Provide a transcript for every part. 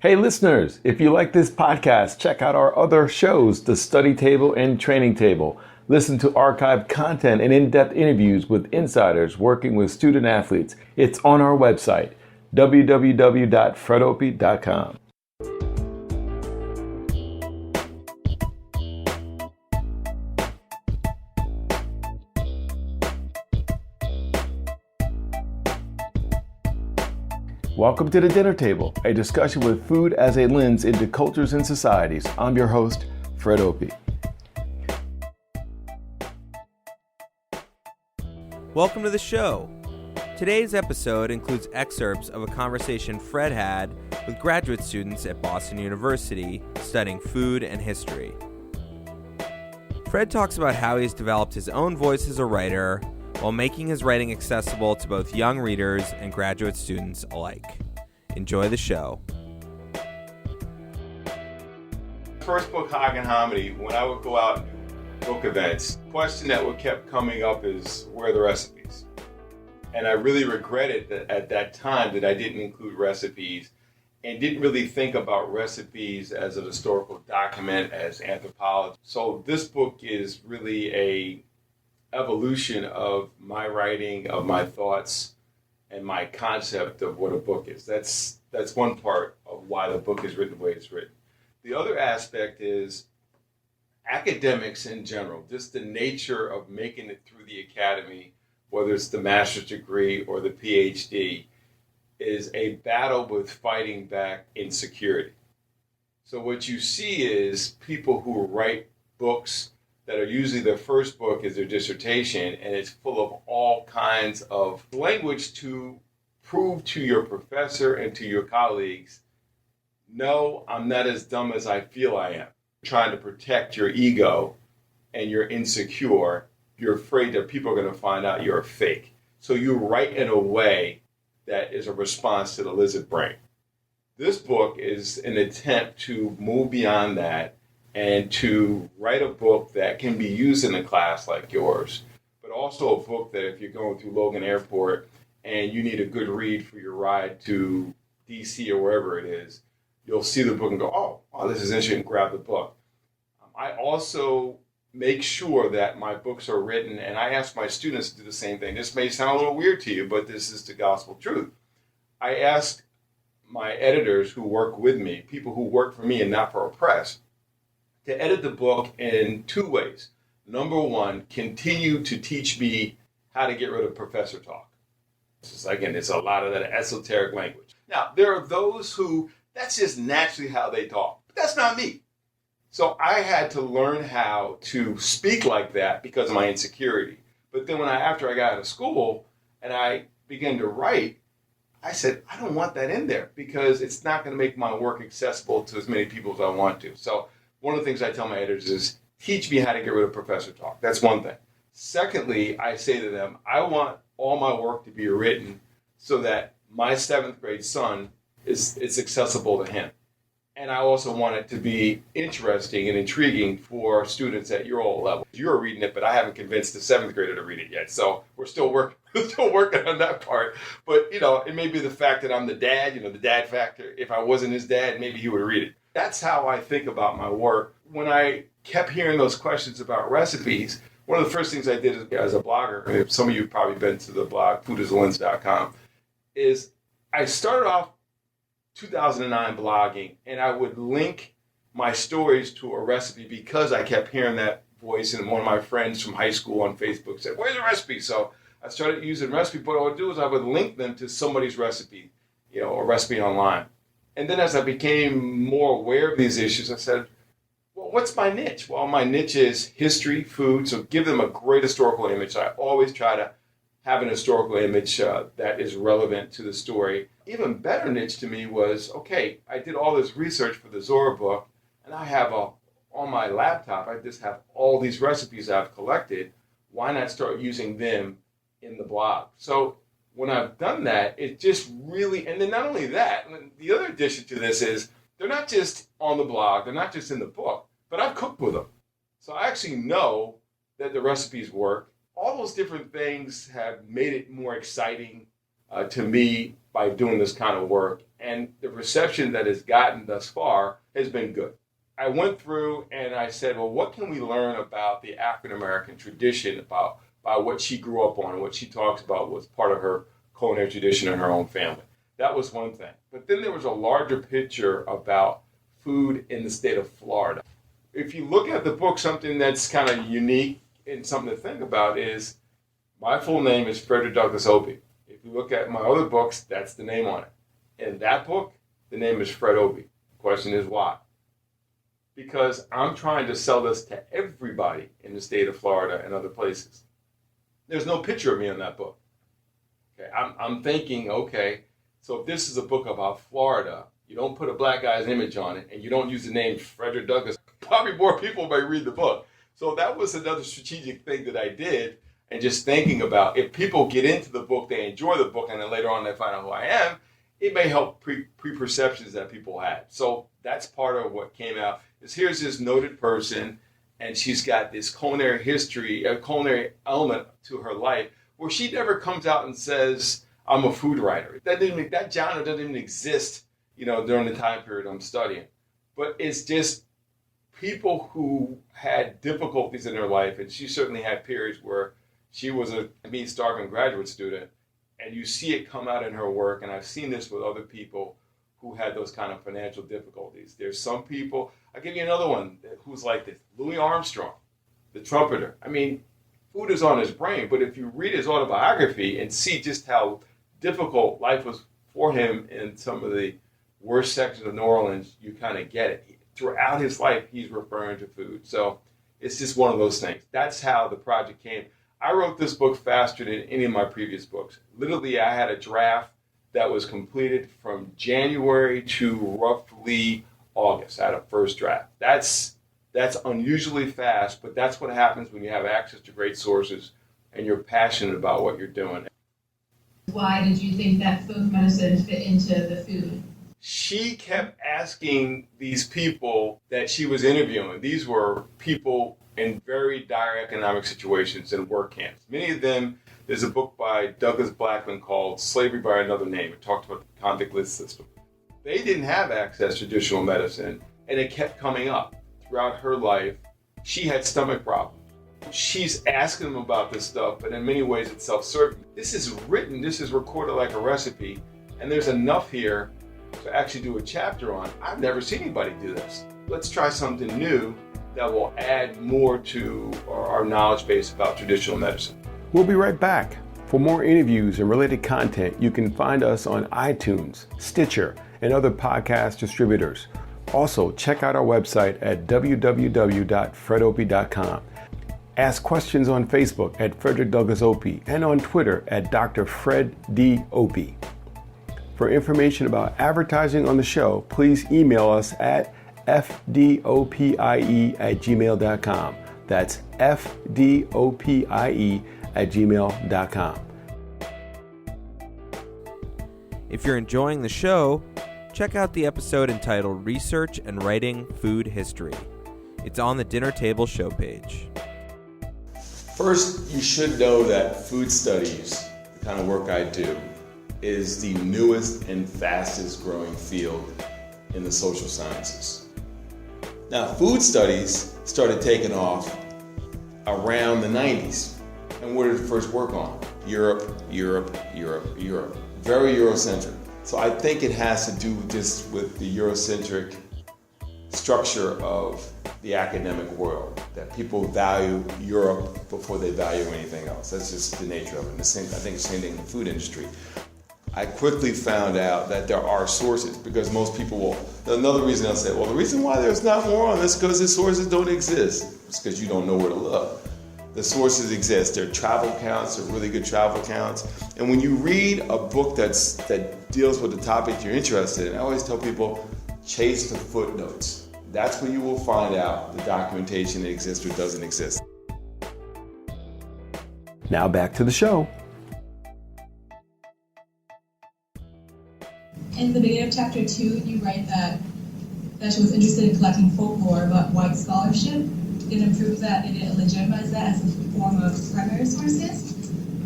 Hey listeners, if you like this podcast, check out our other shows, The Study Table and Training Table. Listen to archived content and in-depth interviews with insiders working with student athletes. It's on our website, www.fredopie.com. Welcome to the Dinner Table, a discussion with food as a lens into cultures and societies. I'm your host, Fred Opie. Welcome to the show. Today's episode includes excerpts of a conversation Fred had with graduate students at Boston University studying food and history. Fred talks about how he's developed his own voice as a writer while making his writing accessible to both young readers and graduate students alike. Enjoy the show. First book, Hog and Hominy, when I would go out and do book events, the question that kept coming up is, where are the recipes? And I really regretted that at that time that I didn't include recipes and didn't really think about recipes as a historical document, as anthropology. So this book is really a evolution of my writing, of my thoughts, and my concept of what a book is. That's one part of why the book is written the way it's written. The other aspect is academics in general, just the nature of making it through the academy, whether it's the master's degree or the PhD, is a battle with fighting back insecurity. So what you see is people who write books that are usually their first book is their dissertation, and it's full of all kinds of language to prove to your professor and to your colleagues, no, I'm not as dumb as I feel I am. Trying to protect your ego and you're insecure, you're afraid that people are going to find out you're a fake. So you write in a way that is a response to the lizard brain. This book is an attempt to move beyond that and to write a book that can be used in a class like yours, but also a book that if you're going through Logan Airport and you need a good read for your ride to DC or wherever it is, you'll see the book and go, oh, this is interesting, grab the book. I also make sure that my books are written, and I ask my students to do the same thing. This may sound a little weird to you, but this is the gospel truth. I ask my editors who work with me, people who work for me and not for a press, to edit the book in two ways. Number one, continue to teach me how to get rid of professor talk. Again, it's a lot of that esoteric language. Now, there are those who, that's just naturally how they talk. But that's not me. So I had to learn how to speak like that because of my insecurity. But then after I got out of school and I began to write, I said, I don't want that in there because it's not going to make my work accessible to as many people as I want to. So one of the things I tell my editors is, teach me how to get rid of professor talk. That's one thing. Secondly, I say to them, I want all my work to be written so that my 7th grade son is accessible to him. And I also want it to be interesting and intriguing for students at your old level. You're reading it, but I haven't convinced the 7th grader to read it yet. So we're still working on that part. But, it may be the fact that I'm the dad, the dad factor. If I wasn't his dad, maybe he would read it. That's how I think about my work. When I kept hearing those questions about recipes, one of the first things I did as a blogger, and some of you have probably been to the blog, foodisalens.com, is I started off 2009 blogging, and I would link my stories to a recipe because I kept hearing that voice, and one of my friends from high school on Facebook said, where's the recipe? So I started using recipe, but what I would do is I would link them to somebody's recipe, a recipe online. And then as I became more aware of these issues, I said, well, what's my niche? Well, my niche is history, food, so give them a great historical image. I always try to have an historical image that is relevant to the story. Even better niche to me was, okay, I did all this research for the Zora book, and I have on my laptop, I just have all these recipes I've collected. Why not start using them in the blog? So when I've done that, it just really, and then not only that, the other addition to this is they're not just on the blog, they're not just in the book, but I've cooked with them. So I actually know that the recipes work. All those different things have made it more exciting to me by doing this kind of work. And the reception that it's gotten thus far has been good. I went through and I said, well, what can we learn about the African-American tradition, about what she grew up on and what she talks about was part of her culinary tradition in her own family. That was one thing. But then there was a larger picture about food in the state of Florida. If you look at the book, something that's kind of unique and something to think about is my full name is Fred Opie. If you look at my other books, that's the name on it. In that book, the name is Fred Opie. Question is why? Because I'm trying to sell this to everybody in the state of Florida and other places. There's no picture of me in that book. Okay, I'm thinking, okay, so if this is a book about Florida, you don't put a black guy's image on it, and you don't use the name Frederick Douglass, probably more people may read the book. So that was another strategic thing that I did, and just thinking about if people get into the book, they enjoy the book, and then later on they find out who I am, it may help preperceptions that people had. So that's part of what came out. Is here's this noted person, and she's got this culinary history, a culinary element to her life, where she never comes out and says, I'm a food writer. That genre doesn't even exist, during the time period I'm studying. But it's just people who had difficulties in their life, and she certainly had periods where she was a starving graduate student, and you see it come out in her work, and I've seen this with other people who had those kind of financial difficulties. There's some people, I'll give you another one who's like this, Louis Armstrong, the trumpeter. Food is on his brain, but if you read his autobiography and see just how difficult life was for him in some of the worst sections of New Orleans, you kind of get it. Throughout his life, he's referring to food. So it's just one of those things. That's how the project came. I wrote this book faster than any of my previous books. Literally, I had a draft that was completed from January to roughly August. I had a first draft. That's unusually fast, but that's what happens when you have access to great sources and you're passionate about what you're doing. Why did you think that folk medicine fit into the food? She kept asking these people that she was interviewing. These were people in very dire economic situations in work camps. Many of them, there's a book by Douglas Blackman called Slavery by Another Name. It talked about the convict list system. They didn't have access to traditional medicine, and it kept coming up. Throughout her life, she had stomach problems. She's asking them about this stuff, but in many ways it's self-serving. This is written, this is recorded like a recipe, and there's enough here to actually do a chapter on. I've never seen anybody do this. Let's try something new that will add more to our knowledge base about traditional medicine. We'll be right back. For more interviews and related content, you can find us on iTunes, Stitcher, and other podcast distributors. Also, check out our website at www.fredopie.com. Ask questions on Facebook at Frederick Douglass Opie and on Twitter at Dr. Fred D. Opie. For information about advertising on the show, please email us at fdopie@gmail.com. That's fdopie@gmail.com. If you're enjoying the show, check out the episode entitled Research and Writing Food History. It's on the Dinner Table show page. First, you should know that food studies, the kind of work I do, is the newest and fastest growing field in the social sciences. Now, food studies started taking off around the 90s. And what did it first work on? Europe. Very Eurocentric. So I think it has to do just with the Eurocentric structure of the academic world, that people value Europe before they value anything else. That's just the nature of it. And I think the same thing in the food industry. I quickly found out that there are sources, because most people will, another reason I'll say, well, the reason why there's not more on this is because the sources don't exist. It's because you don't know where to look. The sources exist. There are travel accounts, there are really good travel accounts. And when you read a book that deals with the topic you're interested in, I always tell people, chase the footnotes. That's where you will find out the documentation that exists or doesn't exist. Now back to the show. In the beginning of chapter 2, you write that she was interested in collecting folklore, but white scholarship didn't prove that, it didn't legitimize that as a form of primary sources.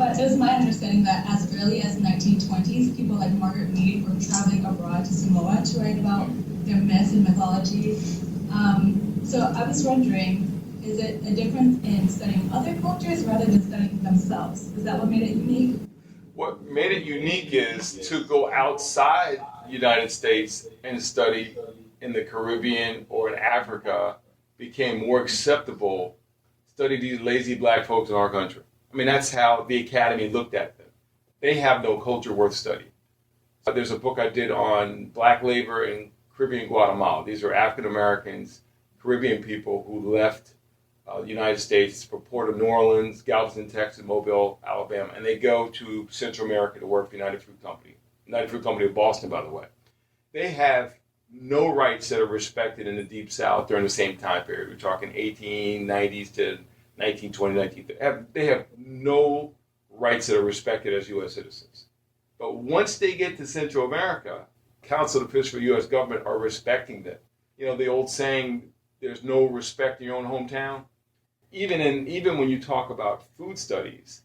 But it was my understanding that as early as the 1920s, people like Margaret Mead were traveling abroad to Samoa to write about their myths and mythology. So I was wondering, is it a difference in studying other cultures rather than studying themselves? Is that what made it unique? What made it unique is to go outside the United States and study in the Caribbean or in Africa became more acceptable. Study these lazy black folks in our country. I mean, that's how the Academy looked at them. They have no culture worth studying. There's a book I did on black labor in Caribbean Guatemala. These are African Americans, Caribbean people who left the United States for Port of New Orleans, Galveston, Texas, Mobile, Alabama, and they go to Central America to work for United Fruit Company. United Fruit Company of Boston, by the way. They have no rights that are respected in the Deep South during the same time period. We're talking 1890s to 1920, 1930. They have no rights that are respected as U.S. citizens. But once they get to Central America, council officials for the U.S. government are respecting them. You know, the old saying, there's no respect in your own hometown. Even when you talk about food studies,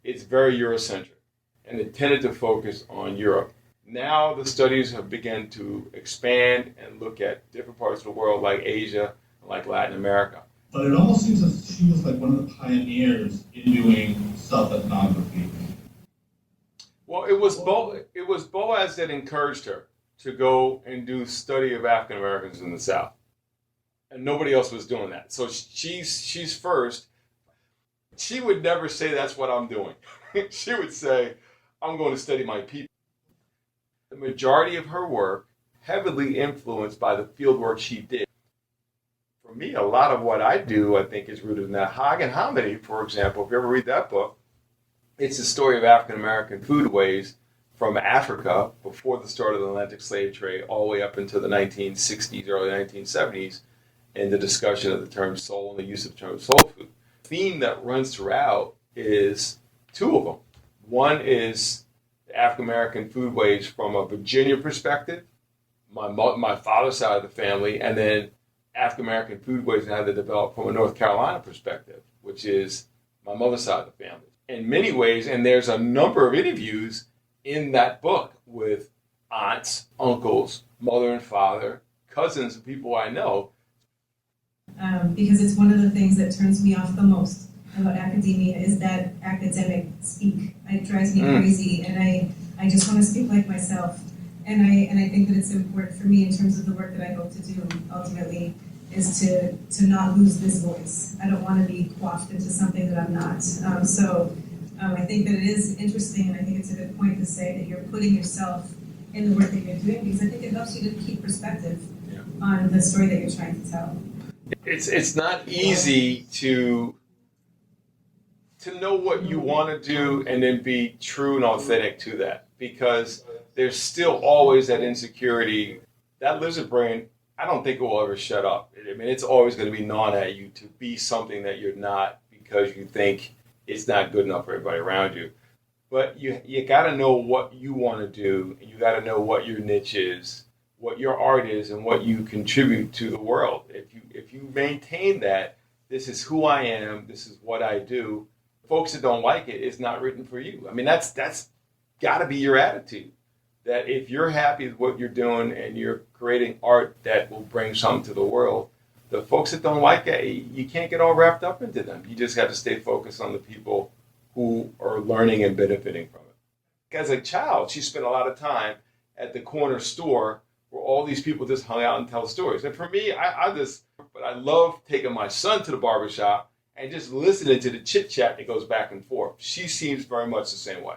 it's very Eurocentric, and it tended to focus on Europe. Now the studies have begun to expand and look at different parts of the world, like Asia, like Latin America. But it almost seems that she was like one of the pioneers in doing self-ethnography. Well, it was Boaz that encouraged her to go and do study of African Americans in the South. And nobody else was doing that. So she's first. She would never say that's what I'm doing. She would say, I'm going to study my people. The majority of her work heavily influenced by the field work she did. For me, a lot of what I do, I think, is rooted in that. Hog and Hominy, for example, if you ever read that book, it's the story of African American foodways from Africa before the start of the Atlantic slave trade all the way up into the 1960s, early 1970s, and the discussion of the term soul and the use of the term soul food. The theme that runs throughout is two of them. One is the African American foodways from a Virginia perspective, my father's side of the family, and then African American foodways and how they developed from a North Carolina perspective, which is my mother's side of the family. In many ways, and there's a number of interviews in that book with aunts, uncles, mother and father, cousins, and people I know. Because it's one of the things that turns me off the most about academia is that academic speak. It drives me crazy, and I just want to speak like myself. And I think that it's important for me in terms of the work that I hope to do ultimately is to not lose this voice. I don't want to be quaffed into something that I'm not. I think that it is interesting, and I think it's a good point to say that you're putting yourself in the work that you're doing, because I think it helps you to keep perspective on the story that you're trying to tell. It's not easy to know what you want to do and then be true and authentic to that, because there's still always that insecurity. That lizard brain, I don't think it will ever shut up. I mean, it's always going to be gnawing at you to be something that you're not because you think it's not good enough for everybody around you. But you got to know what you want to do, and you got to know what your niche is, what your art is, and what you contribute to the world. If you maintain that, this is who I am, this is what I do, folks that don't like it, it's not written for you. I mean, that's got to be your attitude. That if you're happy with what you're doing and you're creating art that will bring something to the world, the folks that don't like it, you can't get all wrapped up into them. You just have to stay focused on the people who are learning and benefiting from it. As a child, she spent a lot of time at the corner store where all these people just hung out and tell stories. And for me, I love taking my son to the barbershop and just listening to the chit-chat that goes back and forth. She seems very much the same way.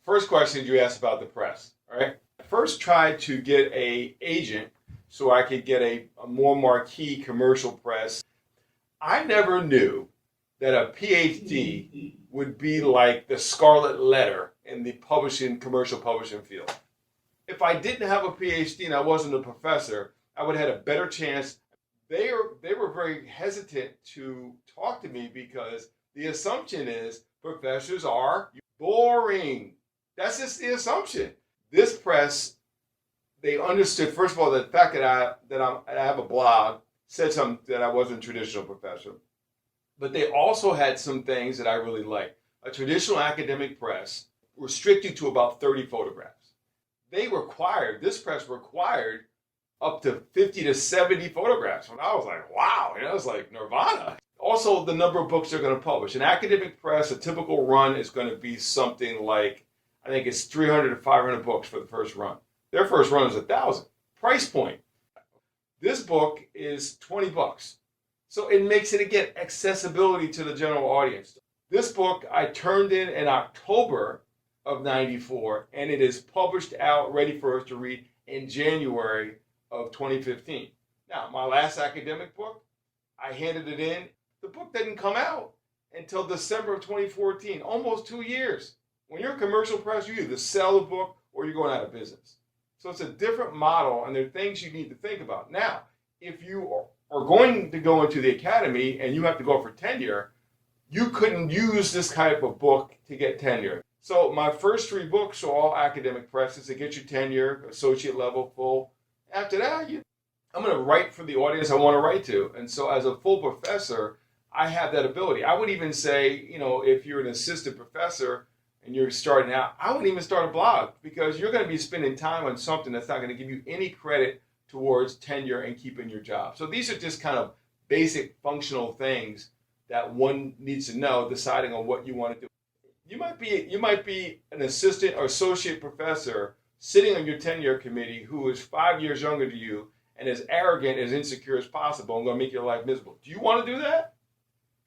First question you asked about the press, all right? I first tried to get an agent so I could get a more marquee commercial press. I never knew that a PhD would be like the scarlet letter in the commercial publishing field. If I didn't have a PhD and I wasn't a professor, I would have had a better chance. They were very hesitant to talk to me because the assumption is professors are boring. That's just the assumption. This press, they understood, first of all, the fact that I have a blog said something that I wasn't a traditional professor. But they also had some things that I really liked. a traditional academic press restrict you to about 30 photographs. This press required up to 50 to 70 photographs. And I was like, wow, it was like nirvana. Also, the number of books they're going to publish. An academic press, a typical run is going to be something like, I think it's 300 to 500 books for the first run. Their first run is 1,000. Price point. This book is $20. So it makes it, again, accessibility to the general audience. This book I turned in October of 94, and it is published out, ready for us to read in January of 2015. Now, my last academic book, I handed it in. The book didn't come out until December of 2014, almost 2 years. When you're a commercial press, you either sell the book or you're going out of business. So it's a different model, and there are things you need to think about. Now, if you are going to go into the academy and you have to go for tenure, you couldn't use this type of book to get tenure. So my first 3 books are all academic presses to get you tenure, associate level, full. After that, I'm going to write for the audience I want to write to. And so as a full professor, I have that ability. I would even say, if you're an assistant professor and you're starting out, I wouldn't even start a blog, because you're going to be spending time on something that's not going to give you any credit towards tenure and keeping your job. So these are just kind of basic functional things that one needs to know, deciding on what you want to do. You might be an assistant or associate professor sitting on your tenure committee who is 5 years younger than you and as arrogant, as insecure as possible, and going to make your life miserable. Do you want to do that?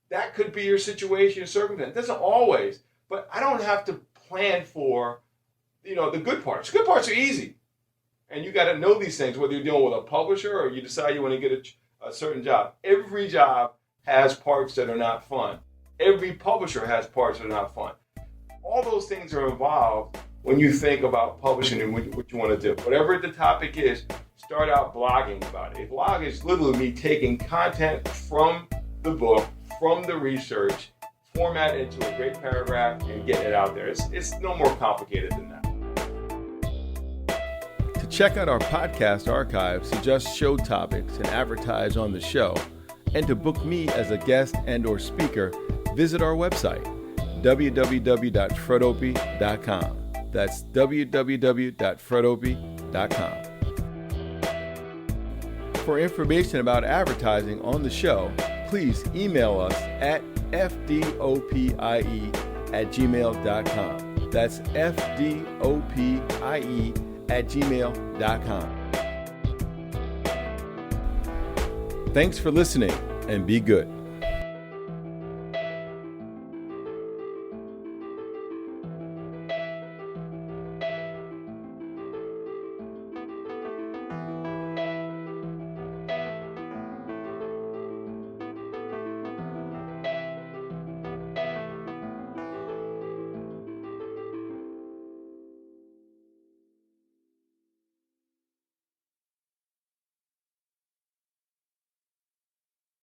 That could be your situation or circumstance. It doesn't always, but I don't have to plan for, the good parts. Good parts are easy. And you got to know these things, whether you're dealing with a publisher or you decide you want to get a certain job. Every job has parts that are not fun. Every publisher has parts that are not fun. All those things are involved when you think about publishing and what you want to do. Whatever the topic is, start out blogging about it. A blog is literally me taking content from the book, from the research, format it into a great paragraph, and getting it out there. It's no more complicated than that. To check out our podcast archive, suggest show topics, and advertise on the show, and to book me as a guest and/or speaker, visit our website, www.fredopie.com. That's www.fredopie.com. For information about advertising on the show, please email us at fdopie@gmail.com. That's fdopie@gmail.com. Thanks for listening, and be good.